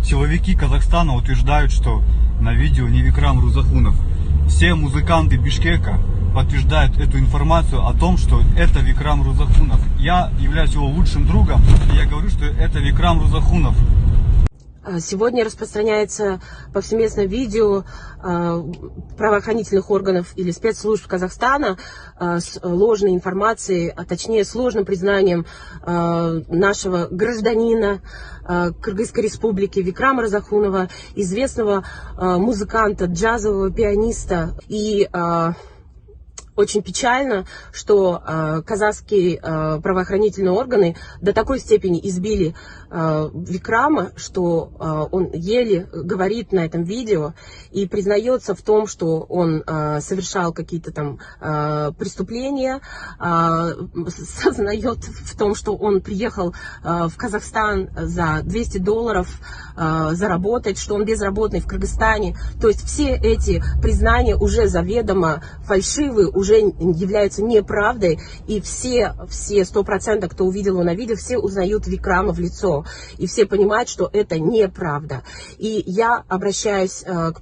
Силовики Казахстана утверждают, что на видео не Викрам Рузахунов. Все музыканты Бишкека подтверждают эту информацию о том, что это Викрам Рузахунов. Я являюсь его лучшим другом, и я говорю, что это Викрам Рузахунов. Сегодня распространяется повсеместно видео правоохранительных органов или спецслужб Казахстана с ложной информацией, а точнее с ложным признанием нашего гражданина Кыргызской республики Викрама Рузахунова, известного музыканта, джазового пианиста. И очень печально, что казахские правоохранительные органы до такой степени избили Викрама, что он еле говорит на этом видео и признается в том, что он совершал какие-то там преступления, сознает в том, что он приехал в Казахстан за $200 заработать, что он безработный в Кыргызстане. То есть все эти признания уже заведомо фальшивые, уже являются неправдой, и все 100%, кто увидел его на видео, все узнают Викрама в лицо, и все понимают, что это неправда. И я обращаюсь к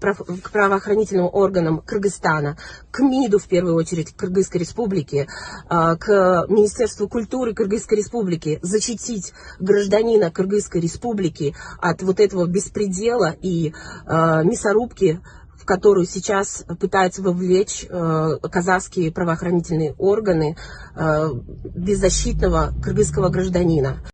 правоохранительным органам Кыргызстана, к МИДу, в первую очередь, Кыргызской республики, к Министерству культуры Кыргызской республики, защитить гражданина Кыргызской республики от вот этого беспредела и мясорубки, в которую сейчас пытаются вовлечь казахские правоохранительные органы беззащитного кыргызского гражданина.